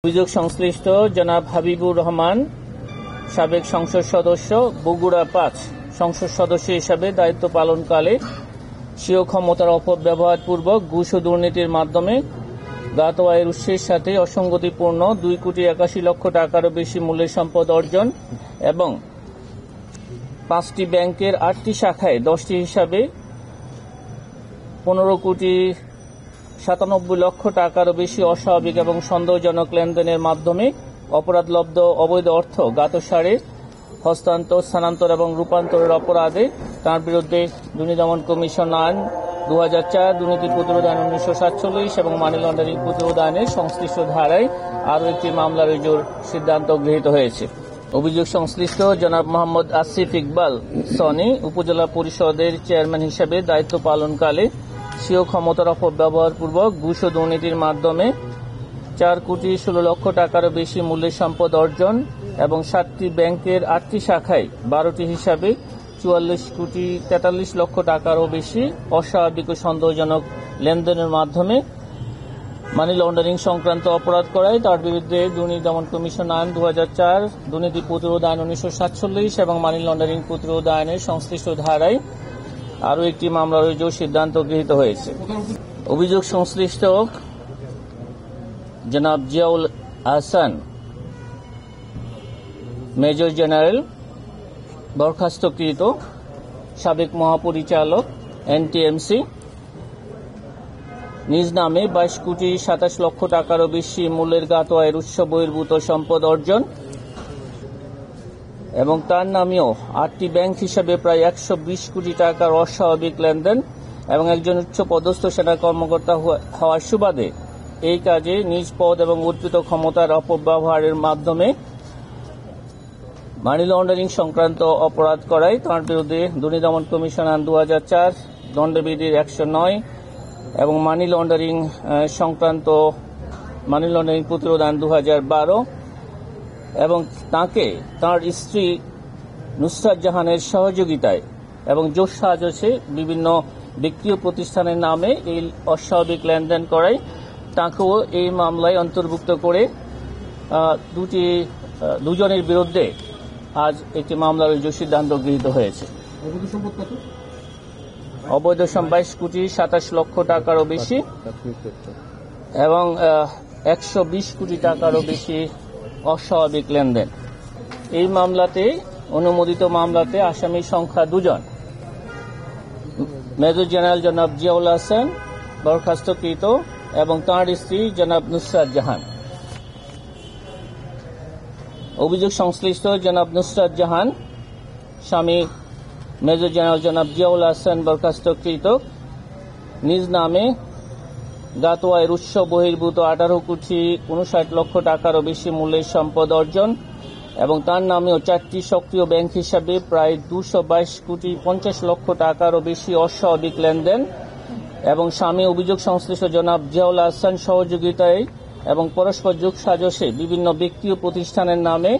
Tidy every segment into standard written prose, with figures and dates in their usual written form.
অভিযোগ সংশ্লিষ্ট জনাব হাবিবুর রহমান, সাবেক সংসদ সদস্য, বগুড়া ৫ সংসদ সদস্য হিসাবে দায়িত্ব পালনকালে স্বীয় ক্ষমতার অপব্যবহার পূর্বক ঘুষ ও দুর্নীতির মাধ্যমে জ্ঞাত আয়ের উৎসের সাথে অসঙ্গতিপূর্ণ 2,81,00,000 টাকারও বেশি মূল্যের সম্পদ অর্জন এবং 5টি ব্যাংকের 8টি শাখায় 10টি হিসাবে 15,97,00,000 টাকারও বেশি অস্বাভাবিক এবং সন্দেহজনক লেনদেনের মাধ্যমে অপরাধলব্ধ অবৈধ অর্থ জ্ঞাতসারে হস্তান্তর, স্থানান্তর এবং রূপান্তরের অপরাধে তাঁর বিরুদ্ধে দুর্নীতি দমন কমিশন আইন 2004, দুর্নীতি প্রতিরোধ আইন 1947 এবং মানি লন্ডারিং প্রতিরোধ আইনের সংশ্লিষ্ট ধারায় আরও একটি মামলা রুজুর সিদ্ধান্ত গৃহীত হয়েছে। অভিযোগ সংশ্লিষ্ট জনাব মোহাম্মদ আসিফ ইকবাল সনি উপজেলা পরিষদের চেয়ারম্যান হিসেবে দায়িত্ব পালনকালে স্বীয় ক্ষমতার অপব্যবহার পূর্বক ঘুষ ও দুর্নীতির মাধ্যমে 4,16,00,000 টাকারও বেশি মূল্যের সম্পদ অর্জন এবং 7টি ব্যাংকের 8টি শাখায় 12টি হিসাবে 44,43,00,000 টাকারও বেশি অস্বাভাবিক ও সন্দেহজনক লেনদেনের মাধ্যমে মানি লন্ডারিং সংক্রান্ত অপরাধ করায় তার বিরুদ্ধে দুর্নীতি দমন কমিশন আইন 2004, দুর্নীতি প্রতিরোধ আইন 1947 এবং মানি লন্ডারিং প্রতিরোধ আইনের সংশ্লিষ্ট ধারায় আরও একটি মামলা রুজুর সিদ্ধান্ত গৃহীত হয়েছে। অভিযোগ সংশ্লিষ্ট জনাব জিয়াউল আহসান, মেজর জেনারেল, বরখাস্তকৃত, সাবেক মহাপরিচালক, NTMC, নিজ নামে 22,27,00,000 টাকারও বেশি মূল্যের জ্ঞাত আয়ের উৎস বহির্ভূত সম্পদ অর্জন এবং তার নামেও 8টি ব্যাংক হিসাবে প্রায় 120 কোটি টাকার অস্বাভাবিক লেনদেন এবং একজন উচ্চপদস্থ সেনা কর্মকর্তা হওয়ার সুবাদে এই কাজে নিজ পদ এবং অর্পিত ক্ষমতার অপব্যবহারের মাধ্যমে মানি লন্ডারিং সংক্রান্ত অপরাধ করায় তাঁর বিরুদ্ধে দুর্নীতি দমন কমিশন আইন 2004, দণ্ডবিধির 109 এবং মানি লন্ডারিং প্রতিরোধ আইন 2012 এবং তাঁকে তাঁর স্ত্রী নুসরাত জাহানের সহযোগিতায় এবং জোর সাজসে বিভিন্ন ব্যক্তি ও প্রতিষ্ঠানের নামে এই অস্বাভাবিক লেনদেন করায় তাঁকেও এই মামলায় অন্তর্ভুক্ত করে দুজনের বিরুদ্ধে আজ একটি মামলা রুজুর সিদ্ধান্ত গৃহীত হয়েছে। অবৈধ সম্পদ 22,27,00,000 টাকারও বেশি এবং 120 কোটি টাকারও বেশি অস্বাভাবিক লেনদেন। এই মামলাতে, অনুমোদিত মামলাতে আসামির সংখ্যা 2 জন, মেজর জেনারেল জনাব জিয়াউল হাসান, বরখাস্তকৃত, এবং তাঁর স্ত্রী জনাব নুসরাত জাহান। অভিযোগ সংশ্লিষ্ট জনাব নুসরাত জাহান, স্বামী মেজর জেনারেল জনাব জিয়াউল হাসান, বরখাস্তকৃত, নিজ নামে জ্ঞাত আয়ের উৎস বহির্ভূত 18,59,00,000 টাকারও বেশি মূল্যের সম্পদ অর্জন এবং তার নামেও 4টি সক্রিয় ব্যাংক হিসাবে প্রায় 222,50,00,000 টাকারও বেশি অস্বাভাবিক লেনদেন এবং স্বামী অভিযোগ সংশ্লিষ্ট জনাব জিয়াউল হাসান সহযোগিতায় এবং পরস্পর যোগ সাজসে বিভিন্ন ব্যক্তি ও প্রতিষ্ঠানের নামে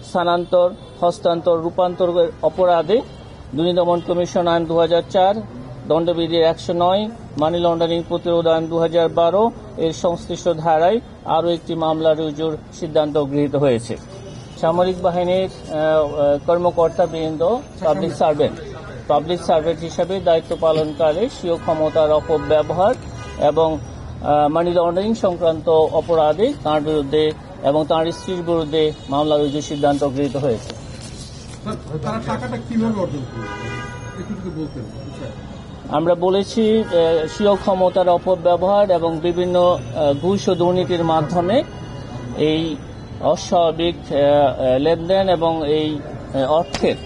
স্থানান্তর, হস্তান্তর, রূপান্তরের অপরাধে দুর্নীতি দমন কমিশন আইন 2004, দণ্ডবিধির 109, মানি লন্ডারিং প্রতিরোধ আইন 2012 এর সংশ্লিষ্ট ধারায় আরও একটি মামলা রুজুর সিদ্ধান্ত গৃহীত হয়েছে। সামরিক বাহিনীর কর্মকর্তাবৃন্দ পাবলিক সার্ভেন্ট হিসাবে দায়িত্ব পালনকালে স্বীয় ক্ষমতার অপব্যবহার এবং মানি লন্ডারিং সংক্রান্ত অপরাধে তাঁর বিরুদ্ধে এবং তাঁর স্ত্রীর বিরুদ্ধে মামলা রুজুর সিদ্ধান্ত গৃহীত হয়েছে। আমরা বলেছি স্বীয় ক্ষমতার অপব্যবহার এবং বিভিন্ন ঘুষ ও দুর্নীতির মাধ্যমে এই অস্বাভাবিক লেনদেন এবং এই অর্থের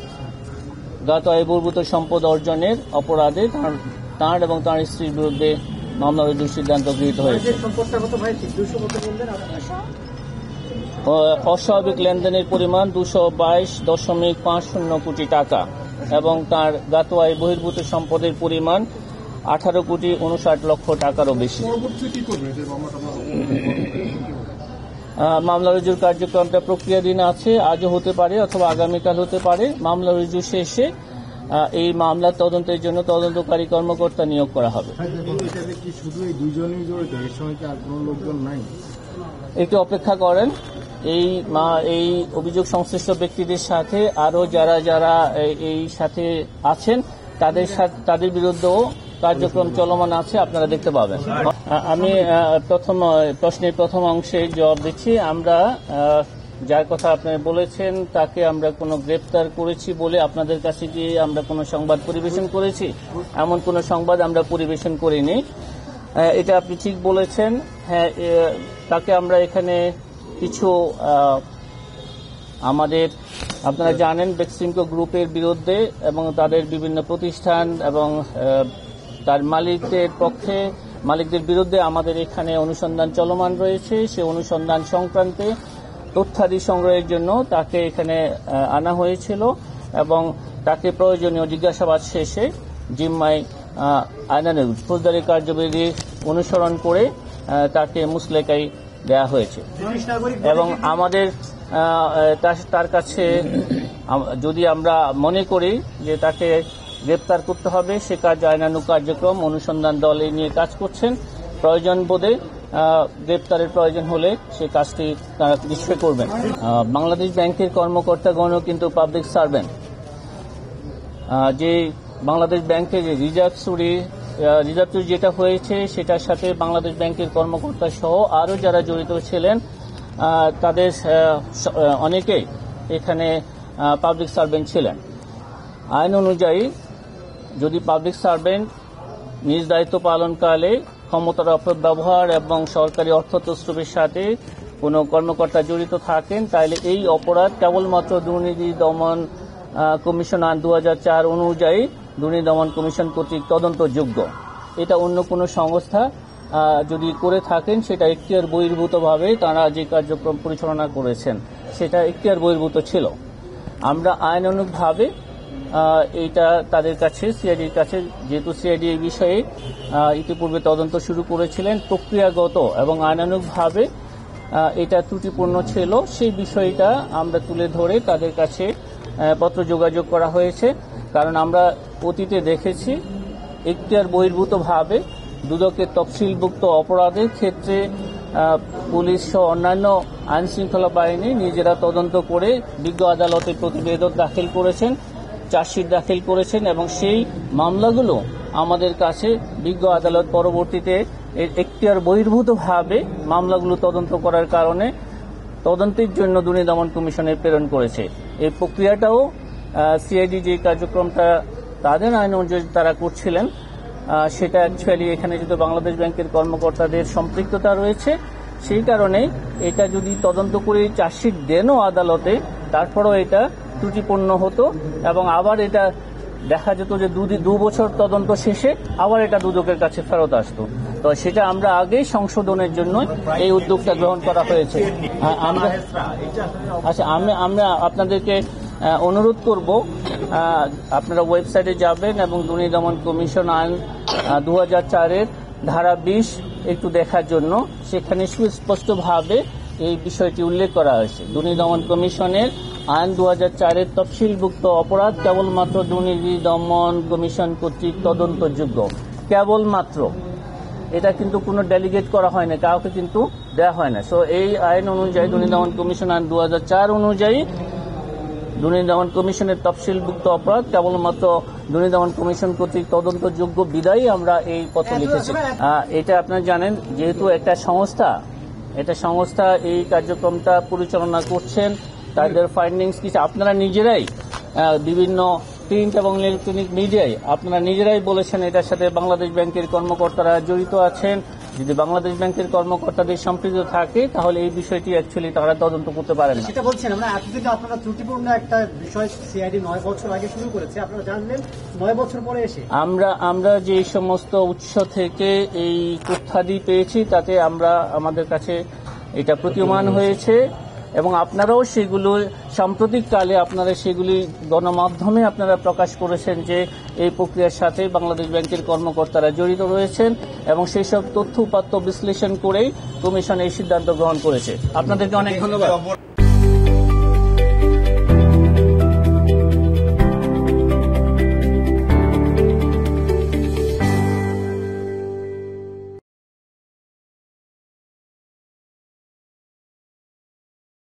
জ্ঞাত আয় বহির্ভূত সম্পদ অর্জনের অপরাধে তাঁর এবং তাঁর স্ত্রীর বিরুদ্ধে মামলা রুজুর সিদ্ধান্ত গৃহীত হয়েছে। অস্বাভাবিক লেনদেনের পরিমাণ 222.50 কোটি টাকা এবং তার জ্ঞাত আয় বহির্ভূত সম্পদের পরিমাণ 18,59,00,000 টাকারও বেশি। মামলা রুজুর কার্যক্রমটা প্রক্রিয়াধীন আছে, আজও হতে পারে অথবা আগামীকাল হতে পারে। মামলা রুজু শেষে এই মামলার তদন্তের জন্য তদন্তকারী কর্মকর্তা নিয়োগ করা হবে। শুধু এই দুইজনই জড়িত, এর সঙ্গে কি আর কোনো লোকজন নাই? একটু অপেক্ষা করেন। এই অভিযোগ সংশ্লিষ্ট ব্যক্তিদের সাথে আরো যারা যারা এই সাথে আছেন তাদের বিরুদ্ধেও কার্যক্রম চলমান আছে, আপনারা দেখতে পাবেন। আমি প্রশ্নের প্রথম অংশে জবাব দিচ্ছি। আমরা যার কথা আপনারা বলেছেন তাকে আমরা কোনো গ্রেপ্তার করেছি বলে আপনাদের কাছে গিয়ে আমরা কোনো সংবাদ পরিবেশন করেছি, এমন কোনো সংবাদ আমরা পরিবেশন করিনি। এটা আপনি ঠিক বলেছেন। হ্যাঁ, তাকে আমরা এখানে কিছু আমাদের আপনারা জানেন বেক্সিমকো গ্রুপের বিরুদ্ধে এবং তাদের বিভিন্ন প্রতিষ্ঠান এবং তার মালিকদের বিরুদ্ধে আমাদের এখানে অনুসন্ধান চলমান রয়েছে। সে অনুসন্ধান সংক্রান্তে তথ্যাদি সংগ্রহের জন্য তাকে এখানে আনা হয়েছিল এবং তাকে প্রয়োজনীয় জিজ্ঞাসাবাদ শেষে জিম্মায় আইনানুগ ফৌজদারি কার্যবিধি অনুসরণ করে তাকে মুচলেকায় দেয়া হয়েছে এবং আমাদের তার কাছে যদি আমরা মনে করি যে তাকে গ্রেপ্তার করতে হবে, সে কাজ আইনানুগ কার্যক্রম অনুসন্ধান দল নিয়ে কাজ করছেন। প্রয়োজন বোধে গ্রেপ্তারের প্রয়োজন হলে সে কাজটি তারা নিশ্চয় করবেন। বাংলাদেশ ব্যাংকের কর্মকর্তাগণও কিন্তু পাবলিক সার্ভেন্ট। যে বাংলাদেশ ব্যাংকে যে রিজার্ভ চুরি যেটা হয়েছে সেটার সাথে বাংলাদেশ ব্যাংকের কর্মকর্তা সহ আরও যারা জড়িত ছিলেন তাদের অনেকেই এখানে পাবলিক সার্ভেন্ট ছিলেন। আইন অনুযায়ী যদি পাবলিক সার্ভেন্ট নিজ দায়িত্ব পালনকালে ক্ষমতার অপব্যবহার এবং সরকারি অর্থ তছরুপের সাথে কোনো কর্মকর্তা জড়িত থাকেন, তাহলে এই অপরাধ কেবলমাত্র দুর্নীতি দমন কমিশন আইন 2004 অনুযায়ী দুর্নীতি দমন কমিশন কর্তৃক তদন্তযোগ্য। এটা অন্য কোনো সংস্থা যদি করে থাকেন সেটা এখতিয়ার বহির্ভূতভাবে তারা যে কার্যক্রম পরিচালনা করেছেন সেটা এখতিয়ার বহির্ভূত ছিল। আমরা আইনানুগভাবে এইটা তাদের কাছে সিআইডির কাছে, যেহেতু সিআইডি এই বিষয়ে ইতিপূর্বে তদন্ত শুরু করেছিলেন, প্রক্রিয়াগত এবং আইনানুগভাবে এটা ত্রুটিপূর্ণ ছিল সেই বিষয়টা আমরা তুলে ধরে তাদের কাছে পত্র যোগাযোগ করা হয়েছে। কারণ আমরা অতীতে দেখেছি এখতিয়ার বহির্ভূতভাবে দুদকের তফসিলভুক্ত অপরাধের ক্ষেত্রে পুলিশ সহ অন্যান্য আইন শৃঙ্খলা বাহিনী নিজেরা তদন্ত করে বিজ্ঞ আদালতে প্রতিবেদন দাখিল করেছেন, চার্জশিট দাখিল করেছেন এবং সেই মামলাগুলো আমাদের কাছে বিজ্ঞ আদালত পরবর্তীতে এখতিয়ার বহির্ভূতভাবে মামলাগুলো তদন্ত করার কারণে তদন্তের জন্য দুর্নীতি দমন কমিশনে প্রেরণ করেছে। এই প্রক্রিয়াটাও সিআইডি যে কার্যক্রমটা তাদের আইন অনুযায়ী তারা করছিলেন সেটা অ্যাকচুয়ালি এখানে যদি বাংলাদেশ ব্যাংকের কর্মকর্তাদের সম্পৃক্ততা রয়েছে, সেই কারণে এটা যদি তদন্ত করে চার্জশিট দেনও আদালতে তারপরও এটা ত্রুটিপূর্ণ হতো এবং আবার এটা দেখা যেত যে 2 বছর তদন্ত শেষে আবার এটা দুদকের কাছে ফেরত আসতো। তো সেটা আমরা আগেই সংশোধনের জন্য এই উদ্যোগটা গ্রহণ করা হয়েছে। আমরা আপনাদেরকে অনুরোধ করব আপনারা ওয়েবসাইটে যাবেন এবং দুর্নীতি দমন কমিশন আইন 2004-এর ধারা 20 একটু দেখার জন্য। সেখানে সুস্পষ্টভাবে এই বিষয়টি উল্লেখ করা হয়েছে। দুর্নীতি দমন কমিশনের আইন 2004-এর তফসিলভুক্ত অপরাধ কেবলমাত্র দুর্নীতি দমন কমিশন কর্তৃক তদন্তযোগ্য। কেবলমাত্র, এটা কিন্তু কোনো ডেলিগেট করা হয় না, কাউকে কিন্তু দেওয়া হয় না। সো এই আইন অনুযায়ী দুর্নীতি দমন কমিশন আইন 2004 অনুযায়ী দুর্নীতি দমন কমিশনের তফসিলভুক্ত অপরাধ কেবলমাত্র দুর্নীতি দমন কমিশন কর্তৃক তদন্তযোগ্য বিদায়ী আমরা এই পত্র লিখেছি। এটা আপনারা জানেন, যেহেতু একটা সংস্থা এই কার্যক্রমটা পরিচালনা করছেন, তাদের ফাইন্ডিংস কিছু আপনারা নিজেরাই বিভিন্ন প্রিন্ট এবং ইলেকট্রনিক মিডিয়ায় আপনারা নিজেরাই বলেছেন এটার সাথে বাংলাদেশ ব্যাংকের কর্মকর্তারা জড়িত আছেন। যদি বাংলাদেশ ব্যাংকের কর্মকর্তাদের সম্পৃক্ত থাকে তাহলে এই বিষয়টি অ্যাকচুয়ালি তারা তদন্ত করতে পারেন না। সেটা বলছেন আমরা এতদিন আপনারা ত্রুটিপূর্ণ একটা বিষয় সিআইডি 9 বছর আগে শুরু করেছে, আপনারা জানলেন 9 বছর পরে এসে আমরা যে সমস্ত উৎস থেকে এই তথ্যাদি পেয়েছি তাতে আমাদের কাছে এটা প্রতীয়মান হয়েছে এবং আপনারাও সেগুলো সাম্প্রতিককালে আপনারা সেগুলি গণমাধ্যমে আপনারা প্রকাশ করেছেন যে এই প্রক্রিয়ার সাথে বাংলাদেশ ব্যাংকের কর্মকর্তারা জড়িত রয়েছেন এবং সেই সব তথ্য উপাত্ত বিশ্লেষণ করেই কমিশন এই সিদ্ধান্ত গ্রহণ করেছে। আপনাদেরকে অনেক ধন্যবাদ।